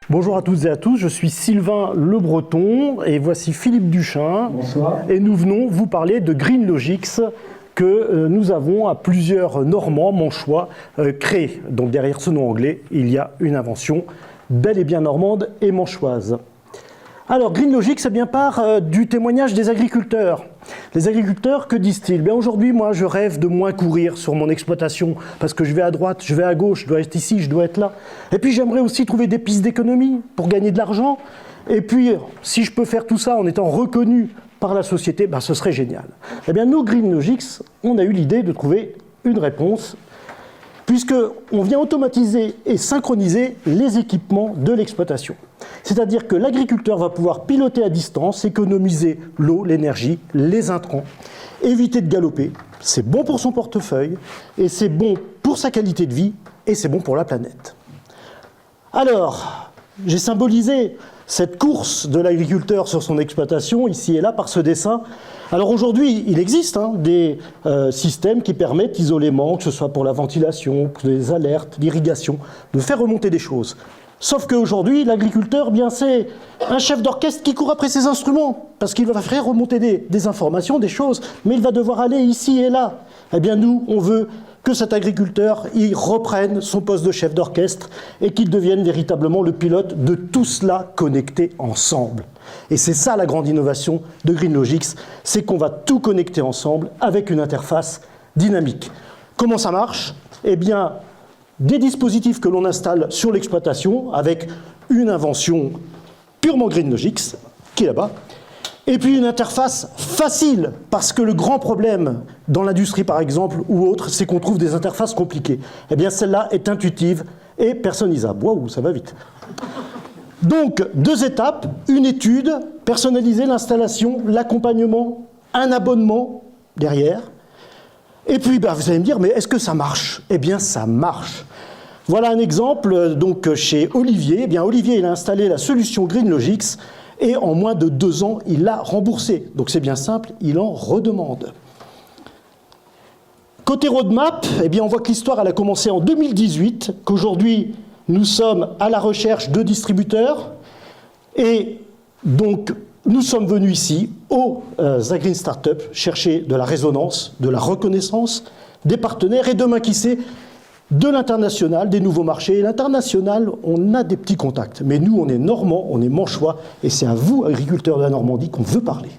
Bonjour à toutes et à tous, je suis Sylvain Le Breton et voici Philippe Duchin. Bonsoir. Et nous venons vous parler de GreenLogix que nous avons à plusieurs Normands, manchois, créés. Donc derrière ce nom anglais, il y a une invention bel et bien normande et manchoise. Alors GreenLogix, c'est bien part du témoignage des agriculteurs. Les agriculteurs, que disent-ils? Bien aujourd'hui, moi, je rêve de moins courir sur mon exploitation parce que je vais à droite, je vais à gauche, je dois être ici, je dois être là. Et puis j'aimerais aussi trouver des pistes d'économie pour gagner de l'argent. Et puis, si je peux faire tout ça en étant reconnu par la société, ben, ce serait génial. Eh bien, nous, GreenLogix, on a eu l'idée de trouver une réponse puisqu'on vient automatiser et synchroniser les équipements de l'exploitation. C'est-à-dire que l'agriculteur va pouvoir piloter à distance, économiser l'eau, l'énergie, les intrants, éviter de galoper. C'est bon pour son portefeuille, et c'est bon pour sa qualité de vie, et c'est bon pour la planète. Alors, j'ai symbolisé cette course de l'agriculteur sur son exploitation, ici et là, par ce dessin. Alors aujourd'hui, il existe des systèmes qui permettent isolément, que ce soit pour la ventilation, pour les alertes, l'irrigation, de faire remonter des choses. Sauf qu'aujourd'hui, l'agriculteur, bien c'est un chef d'orchestre qui court après ses instruments, parce qu'il va faire remonter des informations, des choses, mais il va devoir aller ici et là. Eh bien nous, on veut que cet agriculteur il reprenne son poste de chef d'orchestre et qu'il devienne véritablement le pilote de tout cela connecté ensemble. Et c'est ça la grande innovation de GreenLogix, c'est qu'on va tout connecter ensemble avec une interface dynamique. Comment ça marche? Eh bien, des dispositifs que l'on installe sur l'exploitation avec une invention purement GreenLogix, qui est là-bas, et puis une interface facile, parce que le grand problème dans l'industrie par exemple ou autre, c'est qu'on trouve des interfaces compliquées. Eh bien celle-là est intuitive et personnalisable. Waouh, ça va vite. Donc, 2 étapes, une étude, personnaliser l'installation, l'accompagnement, un abonnement derrière. Et puis, vous allez me dire, mais est-ce que ça marche? Eh bien, ça marche. Voilà un exemple, donc, chez Olivier. Eh bien, Olivier, il a installé la solution GreenLogix et en moins de 2 ans, il l'a remboursé. Donc, c'est bien simple, il en redemande. Côté roadmap, eh bien, on voit que l'histoire, elle a commencé en 2018, qu'aujourd'hui, nous sommes à la recherche de distributeurs. Et donc, nous sommes venus ici, aux Agreen Startup, chercher de la résonance, de la reconnaissance, des partenaires et demain, qui sait, de l'international, des nouveaux marchés. Et l'international, on a des petits contacts. Mais nous, on est normands, on est manchois, et c'est à vous, agriculteurs de la Normandie, qu'on veut parler.